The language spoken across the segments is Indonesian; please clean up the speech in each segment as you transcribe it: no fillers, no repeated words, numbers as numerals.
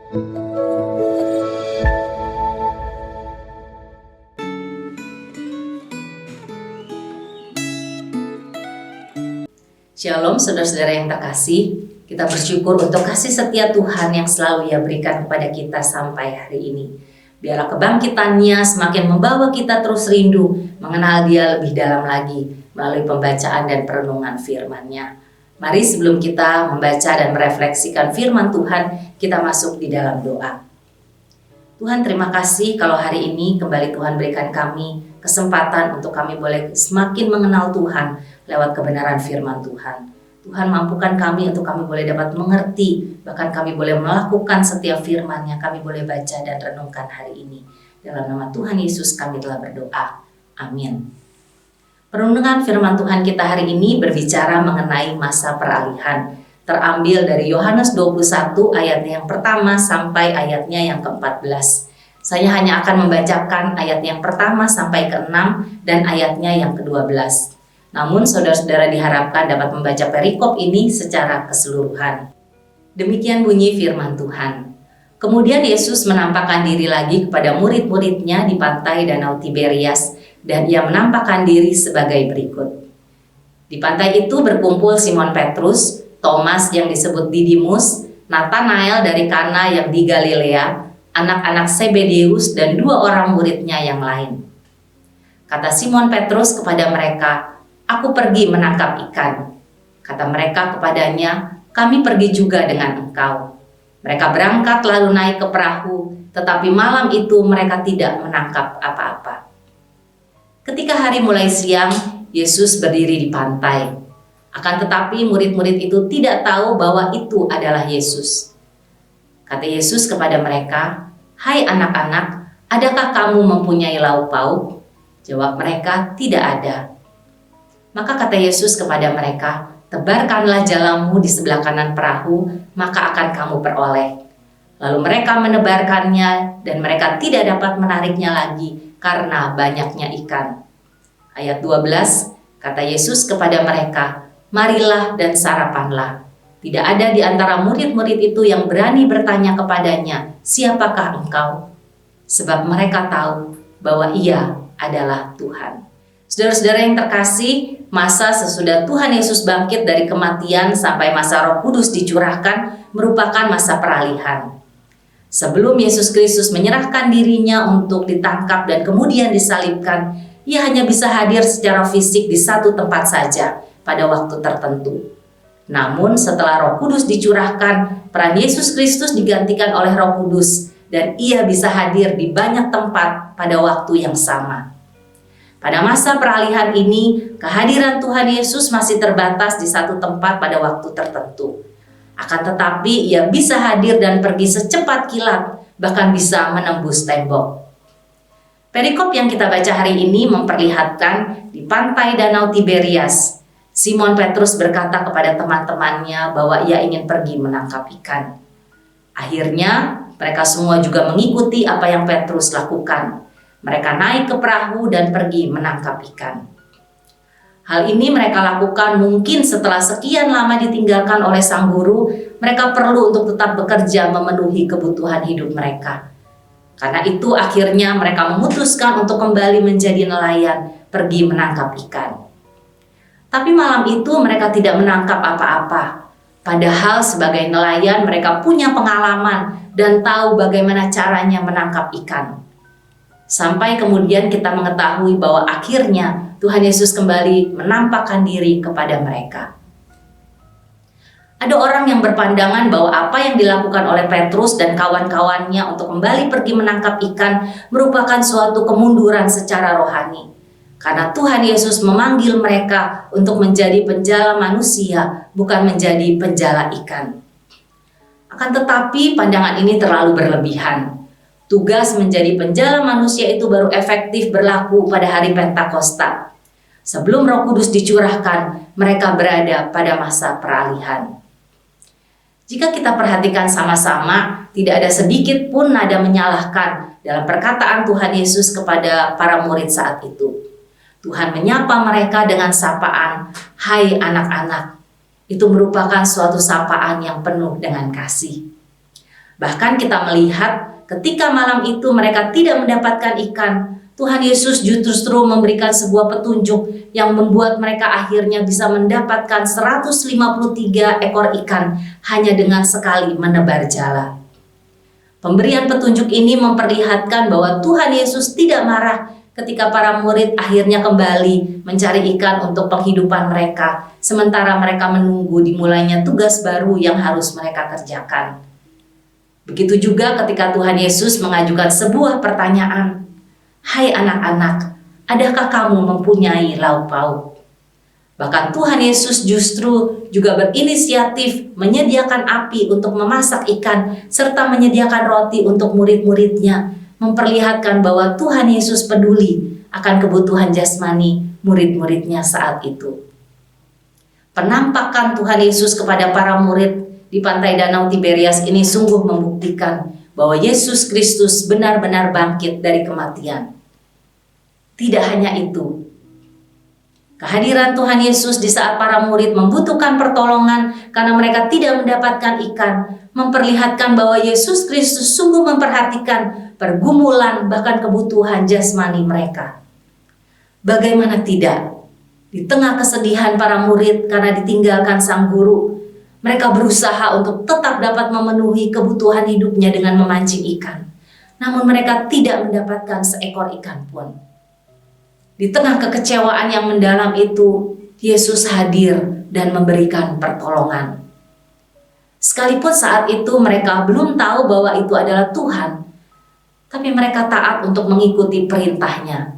Shalom saudara-saudara yang terkasih, kita bersyukur untuk kasih setia Tuhan yang selalu Ia berikan kepada kita sampai hari ini. Biarlah kebangkitannya semakin membawa kita terus rindu mengenal Dia lebih dalam lagi melalui pembacaan dan perenungan firman-Nya. Mari sebelum kita membaca dan merefleksikan firman Tuhan, kita masuk di dalam doa. Tuhan, terima kasih kalau hari ini kembali Tuhan berikan kami kesempatan untuk kami boleh semakin mengenal Tuhan lewat kebenaran firman Tuhan. Tuhan, mampukan kami untuk kami boleh dapat mengerti, bahkan kami boleh melakukan setiap firman yang kami boleh baca dan renungkan hari ini. Dalam nama Tuhan Yesus kami telah berdoa. Amin. Perenungan firman Tuhan kita hari ini berbicara mengenai masa peralihan. Terambil dari Yohanes 21 ayatnya yang pertama sampai ayatnya yang ke-14. Saya hanya akan membacakan ayat yang pertama sampai ke-6 dan ayatnya yang ke-12. Namun saudara-saudara diharapkan dapat membaca perikop ini secara keseluruhan. Demikian bunyi firman Tuhan. Kemudian Yesus menampakkan diri lagi kepada murid-muridnya di pantai Danau Tiberias, dan Ia menampakkan diri sebagai berikut. Di pantai itu berkumpul Simon Petrus, Thomas yang disebut Didimus, Nathanael dari Kana yang di Galilea, anak-anak Zebedeus, dan 2 orang muridnya yang lain. Kata Simon Petrus kepada mereka, "Aku pergi menangkap ikan." Kata mereka kepadanya, "Kami pergi juga dengan engkau." Mereka berangkat lalu naik ke perahu, tetapi malam itu mereka tidak menangkap apa-apa. Ketika hari mulai siang, Yesus berdiri di pantai. Akan tetapi murid-murid itu tidak tahu bahwa itu adalah Yesus. Kata Yesus kepada mereka, "Hai anak-anak, adakah kamu mempunyai lauk pauk?" Jawab mereka, "Tidak ada." Maka kata Yesus kepada mereka, "Tebarkanlah jalamu di sebelah kanan perahu, maka akan kamu peroleh." Lalu mereka menebarkannya dan mereka tidak dapat menariknya lagi karena banyaknya ikan. Ayat 12, kata Yesus kepada mereka, "Marilah dan sarapanlah." Tidak ada di antara murid-murid itu yang berani bertanya kepadanya, "Siapakah engkau?" Sebab mereka tahu bahwa Ia adalah Tuhan. Saudara-saudara yang terkasih, masa sesudah Tuhan Yesus bangkit dari kematian sampai masa Roh Kudus dicurahkan merupakan masa peralihan. Sebelum Yesus Kristus menyerahkan dirinya untuk ditangkap dan kemudian disalibkan, Ia hanya bisa hadir secara fisik di satu tempat saja pada waktu tertentu. Namun setelah Roh Kudus dicurahkan, peran Yesus Kristus digantikan oleh Roh Kudus dan Ia bisa hadir di banyak tempat pada waktu yang sama. Pada masa peralihan ini, kehadiran Tuhan Yesus masih terbatas di satu tempat pada waktu tertentu. Akan tetapi Ia bisa hadir dan pergi secepat kilat, bahkan bisa menembus tembok. Perikop yang kita baca hari ini memperlihatkan di pantai Danau Tiberias, Simon Petrus berkata kepada teman-temannya bahwa ia ingin pergi menangkap ikan. Akhirnya, mereka semua juga mengikuti apa yang Petrus lakukan. Mereka naik ke perahu dan pergi menangkap ikan. Hal ini mereka lakukan mungkin setelah sekian lama ditinggalkan oleh sang guru, mereka perlu untuk tetap bekerja memenuhi kebutuhan hidup mereka. Karena itu akhirnya mereka memutuskan untuk kembali menjadi nelayan, pergi menangkap ikan. Tapi malam itu mereka tidak menangkap apa-apa. Padahal sebagai nelayan mereka punya pengalaman dan tahu bagaimana caranya menangkap ikan. Sampai kemudian kita mengetahui bahwa akhirnya Tuhan Yesus kembali menampakkan diri kepada mereka. Ada orang yang berpandangan bahwa apa yang dilakukan oleh Petrus dan kawan-kawannya untuk kembali pergi menangkap ikan merupakan suatu kemunduran secara rohani. Karena Tuhan Yesus memanggil mereka untuk menjadi penjala manusia, bukan menjadi penjala ikan. Akan tetapi pandangan ini terlalu berlebihan. Tugas menjadi penjala manusia itu baru efektif berlaku pada hari Pentakosta. Sebelum Roh Kudus dicurahkan, mereka berada pada masa peralihan. Jika kita perhatikan sama-sama, tidak ada sedikit pun nada menyalahkan dalam perkataan Tuhan Yesus kepada para murid saat itu. Tuhan menyapa mereka dengan sapaan, "Hai anak-anak." Itu merupakan suatu sapaan yang penuh dengan kasih. Bahkan kita melihat ketika malam itu mereka tidak mendapatkan ikan, Tuhan Yesus justru memberikan sebuah petunjuk yang membuat mereka akhirnya bisa mendapatkan 153 ekor ikan hanya dengan sekali menebar jala. Pemberian petunjuk ini memperlihatkan bahwa Tuhan Yesus tidak marah ketika para murid akhirnya kembali mencari ikan untuk penghidupan mereka, sementara mereka menunggu dimulainya tugas baru yang harus mereka kerjakan. Begitu juga ketika Tuhan Yesus mengajukan sebuah pertanyaan, "Hai anak-anak, adakah kamu mempunyai lauk pauk?" Bahkan Tuhan Yesus justru juga berinisiatif menyediakan api untuk memasak ikan serta menyediakan roti untuk murid-muridnya, memperlihatkan bahwa Tuhan Yesus peduli akan kebutuhan jasmani murid-muridnya saat itu. Penampakan Tuhan Yesus kepada para murid di pantai Danau Tiberias ini sungguh membuktikan bahwa Yesus Kristus benar-benar bangkit dari kematian. Tidak hanya itu, kehadiran Tuhan Yesus di saat para murid membutuhkan pertolongan karena mereka tidak mendapatkan ikan, memperlihatkan bahwa Yesus Kristus sungguh memperhatikan pergumulan bahkan kebutuhan jasmani mereka. Bagaimana tidak, di tengah kesedihan para murid karena ditinggalkan sang guru, mereka berusaha untuk tetap dapat memenuhi kebutuhan hidupnya dengan memancing ikan. Namun mereka tidak mendapatkan seekor ikan pun. Di tengah kekecewaan yang mendalam itu, Yesus hadir dan memberikan pertolongan. Sekalipun saat itu mereka belum tahu bahwa itu adalah Tuhan, tapi mereka taat untuk mengikuti perintahnya.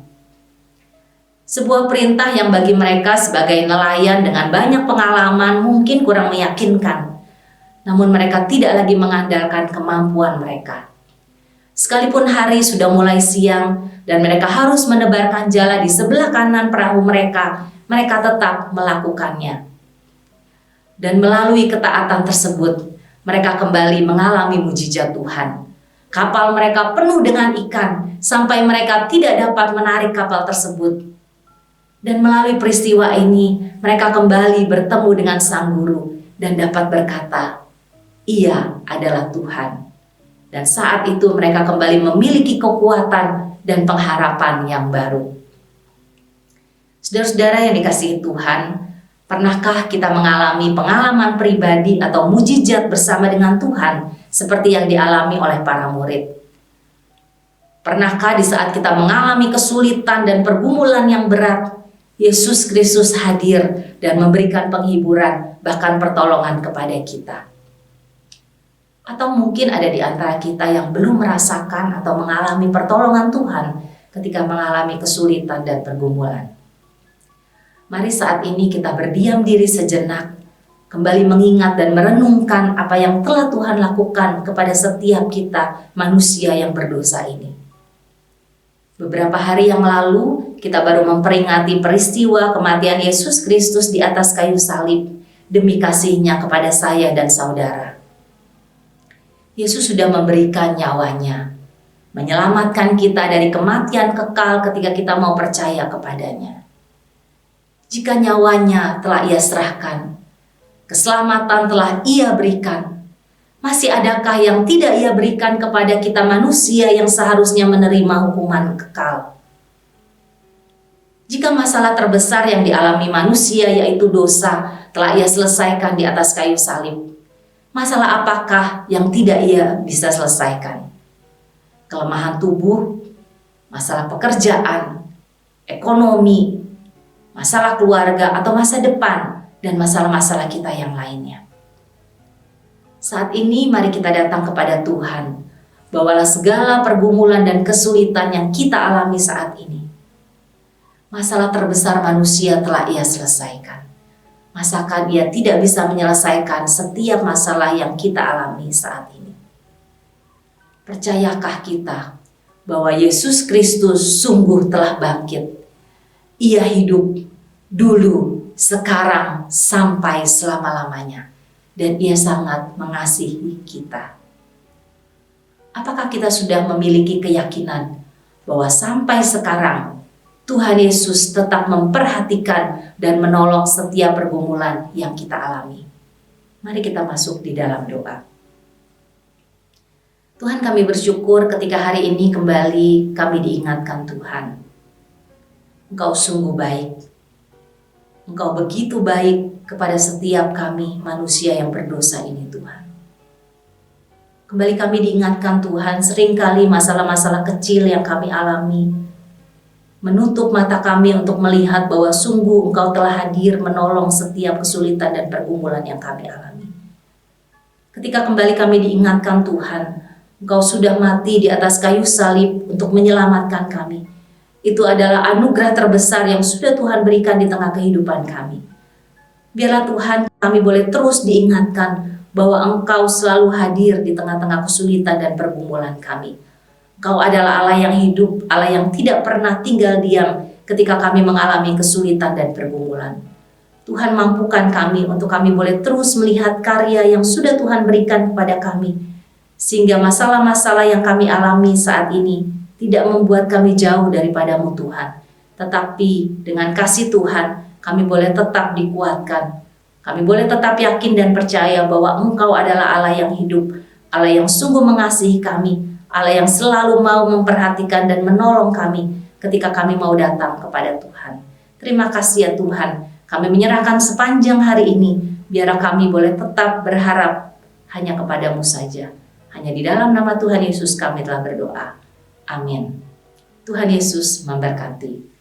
Sebuah perintah yang bagi mereka sebagai nelayan dengan banyak pengalaman mungkin kurang meyakinkan, namun mereka tidak lagi mengandalkan kemampuan mereka. Sekalipun hari sudah mulai siang dan mereka harus menebarkan jala di sebelah kanan perahu mereka, mereka tetap melakukannya. Dan melalui ketaatan tersebut, mereka kembali mengalami mujizat Tuhan. Kapal mereka penuh dengan ikan sampai mereka tidak dapat menarik kapal tersebut. Dan melalui peristiwa ini, mereka kembali bertemu dengan sang guru dan dapat berkata, "Ia adalah Tuhan." Dan saat itu mereka kembali memiliki kekuatan dan pengharapan yang baru. Saudara-saudara yang dikasihi Tuhan, pernahkah kita mengalami pengalaman pribadi atau mujizat bersama dengan Tuhan seperti yang dialami oleh para murid? Pernahkah di saat kita mengalami kesulitan dan pergumulan yang berat, Yesus Kristus hadir dan memberikan penghiburan bahkan pertolongan kepada kita? Atau mungkin ada di antara kita yang belum merasakan atau mengalami pertolongan Tuhan ketika mengalami kesulitan dan pergumulan. Mari saat ini kita berdiam diri sejenak, kembali mengingat dan merenungkan apa yang telah Tuhan lakukan kepada setiap kita manusia yang berdosa ini. Beberapa hari yang lalu kita baru memperingati peristiwa kematian Yesus Kristus di atas kayu salib demi kasih-Nya kepada saya dan saudara. Yesus sudah memberikan nyawanya, menyelamatkan kita dari kematian kekal ketika kita mau percaya kepadanya. Jika nyawanya telah Ia serahkan, keselamatan telah Ia berikan, masih adakah yang tidak Ia berikan kepada kita manusia yang seharusnya menerima hukuman kekal? Jika masalah terbesar yang dialami manusia yaitu dosa telah Ia selesaikan di atas kayu salib, masalah apakah yang tidak Ia bisa selesaikan? Kelemahan tubuh, masalah pekerjaan, ekonomi, masalah keluarga atau masa depan, dan masalah-masalah kita yang lainnya. Saat ini mari kita datang kepada Tuhan. Bawalah segala pergumulan dan kesulitan yang kita alami saat ini. Masalah terbesar manusia telah Ia selesaikan. Masakan Ia tidak bisa menyelesaikan setiap masalah yang kita alami saat ini? Percayakah kita bahwa Yesus Kristus sungguh telah bangkit? Ia hidup dulu, sekarang, sampai selama-lamanya. Dan Ia sangat mengasihi kita. Apakah kita sudah memiliki keyakinan bahwa sampai sekarang Tuhan Yesus tetap memperhatikan dan menolong setiap pergumulan yang kita alami? Mari kita masuk di dalam doa. Tuhan, kami bersyukur ketika hari ini kembali kami diingatkan Tuhan. Engkau sungguh baik. Engkau begitu baik kepada setiap kami manusia yang berdosa ini Tuhan. Kembali kami diingatkan Tuhan, seringkali masalah-masalah kecil yang kami alami menutup mata kami untuk melihat bahwa sungguh Engkau telah hadir menolong setiap kesulitan dan pergumulan yang kami alami. Ketika kembali kami diingatkan Tuhan, Engkau sudah mati di atas kayu salib untuk menyelamatkan kami. Itu adalah anugerah terbesar yang sudah Tuhan berikan di tengah kehidupan kami. Biarlah Tuhan, kami boleh terus diingatkan bahwa Engkau selalu hadir di tengah-tengah kesulitan dan pergumulan kami. Engkau adalah Allah yang hidup, Allah yang tidak pernah tinggal diam ketika kami mengalami kesulitan dan pergumulan. Tuhan, mampukan kami untuk kami boleh terus melihat karya yang sudah Tuhan berikan kepada kami, sehingga masalah-masalah yang kami alami saat ini tidak membuat kami jauh daripadamu Tuhan. Tetapi dengan kasih Tuhan, kami boleh tetap dikuatkan. Kami boleh tetap yakin dan percaya bahwa Engkau adalah Allah yang hidup, Allah yang sungguh mengasihi kami, Allah yang selalu mau memperhatikan dan menolong kami ketika kami mau datang kepada Tuhan. Terima kasih ya Tuhan, kami menyerahkan sepanjang hari ini, biar kami boleh tetap berharap hanya kepadamu saja. Hanya di dalam nama Tuhan Yesus kami telah berdoa. Amin. Tuhan Yesus memberkati.